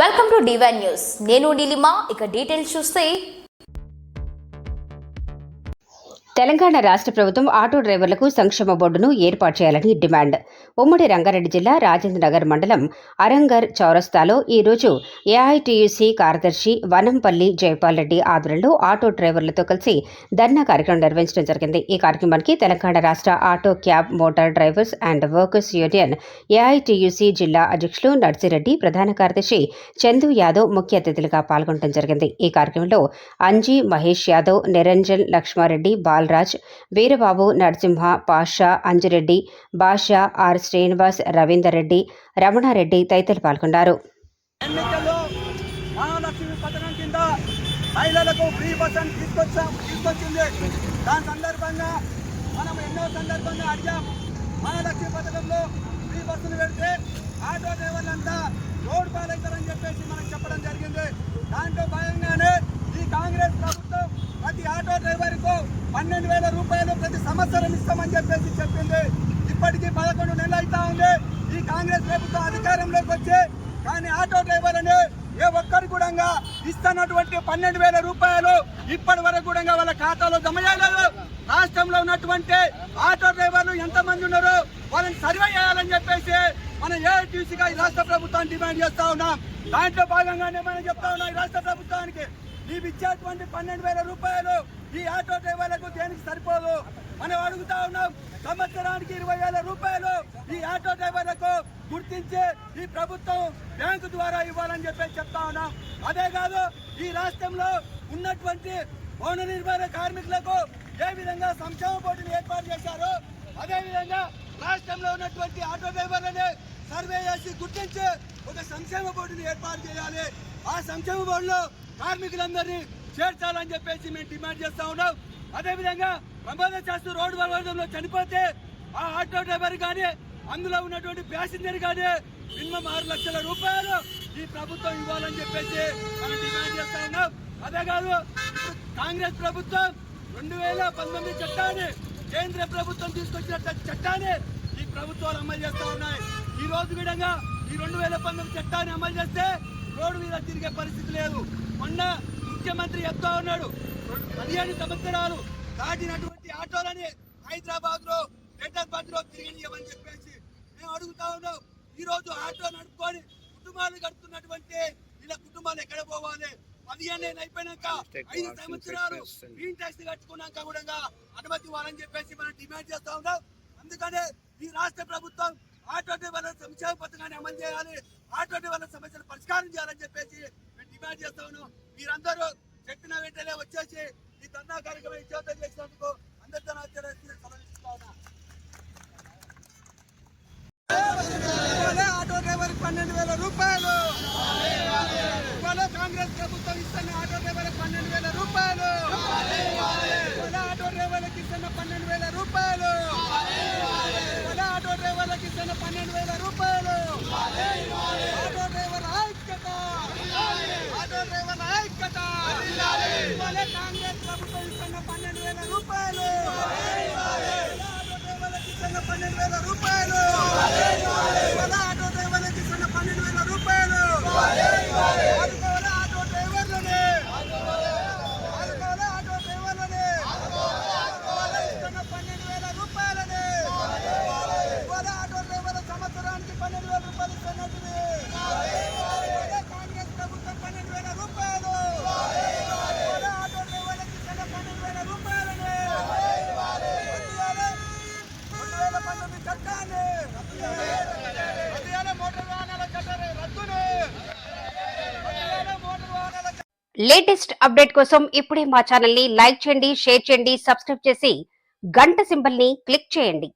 Welcome to divine news. నేను నీలిమా. ఇక details చూస్తే తెలంగాణ రాష్ట్ర ప్రభుత్వం ఆటో డ్రైవర్లకు సంక్షేమ బోర్డును ఏర్పాటు చేయాలని డిమాండ్. ఉమ్మడి రంగారెడ్డి జిల్లా రాజేంద్రనగర్ మండలం అరంగర్ చౌరస్తాలో ఈరోజు ఏఐటీయూసీ కార్యదర్శి వనంపల్లి జైపాల్ రెడ్డి ఆధ్వర్యంలో ఆటో డ్రైవర్లతో కలిసి ధర్నా కార్యక్రమం నిర్వహించడం జరిగింది. ఈ కార్యక్రమానికి తెలంగాణ రాష్ట్ర auto cab motor drivers and workers union AITUC జిల్లా అధ్యక్షులు నర్సిరెడ్డి, ప్రధాన కార్యదర్శి చందు యాదవ్ ముఖ్య అతిథులుగా పాల్గొనడం జరిగింది. ఈ కార్యక్రమంలో అంజీ, మహేష్ యాదవ్, నిరంజన్, లక్ష్మారెడ్డి, బాలరాజ్, వీరబాబు, నరసింహ, పాషా, అంజిరెడ్డి, బాషా, ఆర్ శ్రీనివాస్, రవీందర్ రెడ్డి, రమణారెడ్డి తదితరులు పాల్గొన్నారు. దాంట్లో భాగంగానే ఈ కాంగ్రెస్ ప్రభుత్వం ప్రతి ఆటో డ్రైవర్కు 12,000 రూపాయలు ప్రతి సంవత్సరం ఇస్తామని చెప్పింది. ఇప్పటికీ 11 నెలలు అవుతా ఉంది ఈ కాంగ్రెస్ ప్రభుత్వం అధికారంలోకి వచ్చి. కానీ ఆటో డ్రైవర్లని ఏ ఒక్కరు కూడా ఇస్తున్నటువంటి 12,000 రూపాయలు ఇప్పటి వరకు కూడా వాళ్ళ ఖాతాలో జమ చేయలేదు. రాష్ట్రంలో ఉన్నటువంటి ఆటో డ్రైవర్లు ఎంతమంది ఉన్నారో వాళ్ళని సర్వే చేయాలని చెప్పేసి మనం ఏఐటీయూసీగా ఈ రాష్ట్ర ప్రభుత్వాన్ని డిమాండ్ చేస్తా ఉన్నాం. దాంట్లో భాగంగానే మనం చెప్తా ఉన్నాం, ఈ రాష్ట్ర ప్రభుత్వానికి నీవు ఇచ్చేటువంటి 12,000 రూపాయలు ఈ ఆటో డ్రైవర్లకు దేనికి సరిపోదు. మనం అడుగుతా ఉన్నాం, సంవత్సరానికి 20,000 రూపాయలు ఈ ఆటో డ్రైవర్లకు గుర్తించి ఈ ప్రభుత్వం బ్యాంకు ద్వారా ఇవ్వాలని చెప్పేసి చెప్తా ఉన్నాం. అదే కాదు, ఈ రాష్ట్రంలో ఉన్నటువంటి భవన నిర్మాణ కార్మికులకు ఏ విధంగా సంక్షేమ బోర్డును ఏర్పాటు చేశారో అదే విధంగా రాష్ట్రంలో ఉన్నటువంటి ఆటో డ్రైవర్లని సర్వే చేసి గుర్తించి ఒక సంక్షేమ బోర్డుని ఏర్పాటు చేయాలి. ఆ సంక్షేమ బోర్డులో కార్మికులందరినీ చేర్చాలని చెప్పేసి మేము డిమాండ్ చేస్తా ఉన్నాం. అదేవిధంగా ప్రమాదశాస్తు రోడ్డు ప్రమాదంలో చనిపోతే ఆ ఆటో డ్రైవర్ కానీ అందులో ఉన్నటువంటి ప్యాసింజర్ కానీ మినిమం 6 లక్షల రూపాయలు ఈ ప్రభుత్వం ఇవ్వాలని చెప్పేసి మనం డిమాండ్ చేస్తా ఉన్నాం. అదే కాదు, కాంగ్రెస్ ప్రభుత్వం 2019 చట్టాన్ని, కేంద్ర ప్రభుత్వం తీసుకొచ్చిన చట్టాన్ని ఈ ప్రభుత్వాలు అమలు చేస్తా ఉన్నాయి. ఈ రోజు విధంగా ఈ 2019 చట్టాన్ని అమలు చేస్తే రోడ్డు మీద తిరిగే పరిస్థితి లేదు. మొన్న ముఖ్యమంత్రి చెప్తా ఉన్నాడు, 15 సంవత్సరాలు దాటినటువంటి ఆటోలని హైదరాబాద్ లో, హైదరాబాద్ లో తిరిగియమని చెప్పేసి మేము అడుగుతా ఉన్నాం. ఈ రోజు ఆటో నడుపుకొని కుటుంబాలు గడుపుతున్నటువంటి ఇలా కుటుంబాలు ఎక్కడ పోవాలి? 15 ఏళ్ళు అయిపోయినాక 5 సంవత్సరాలు గ్రీన్ ట్యాక్స్ కట్టుకున్నాక కూడా అనుమతి ఇవ్వాలని చెప్పేసి మనం డిమాండ్ చేస్తా ఉన్నాం. అందుకనే ఈ రాష్ట్ర ప్రభుత్వం ఆటో డ్రైవర్ల సంక్షేమ పథకాన్ని అమలు చేయాలి, ఆటో డ్రైవర్ల సమస్యలు పరిష్కారం చేయాలని చెప్పేసి మేము డిమాండ్ చేస్తా ఉన్నాం. మీరందరూ చెప్పిన వెంటనే వచ్చేసి ఈ ధర్నా కార్యక్రమం విజయవంతం చేసినందుకు అందరితో ఆటో డ్రైవర్ 12,000 రూపాయలు, కాంగ్రెస్ ప్రభుత్వం ఇస్తున్న ఆటో డ్రైవర్ 12,000 రూపాయలు, ఆటో డ్రైవర్లకు ఇస్తున్న 12,000 రూపాయలు, ఆటో డ్రైవర్లకు ఇస్తున్న 12,000 రూపాయలు. ఆటో డ్రైవర్ ఐక్యత, ఆటో డ్రైవర్ ఐక్యత. కాంగ్రెస్ ప్రభుత్వం ఇస్తున్న 12,000 రూపాయలు, ఆటో డ్రైవర్లకు ఇస్తున్న 12,000 రూపాయలు, ఆటో డ్రైవర్లకు ఇస్తున్న 12,000 రూపాయలు. ఆటో డ్రైవర్లని, ఆటో డ్రైవర్లని ఇస్తున్న 12,000 రూపాయలని, ఆటో డ్రైవర్ల సంవత్సరానికి 12,000 రూపాయలు ఇస్తున్నట్టుది. కాంగ్రెస్ ప్రభుత్వం 12,000 రూపాయలు, ఆటో డ్రైవర్లకు ఇస్తున్న 12,000 రూపాయలని. 2019 చట్టాన్ని, మోటార్ వాహనాల చట్టాన్ని రద్దుని, లేటెస్ట్ అప్డేట్ కోసం ఇప్పుడే మా ఛానల్ ని లైక్ చేయండి, షేర్ చేయండి, సబ్స్క్రైబ్ చేసి గంట సింబల్ ని క్లిక్ చేయండి.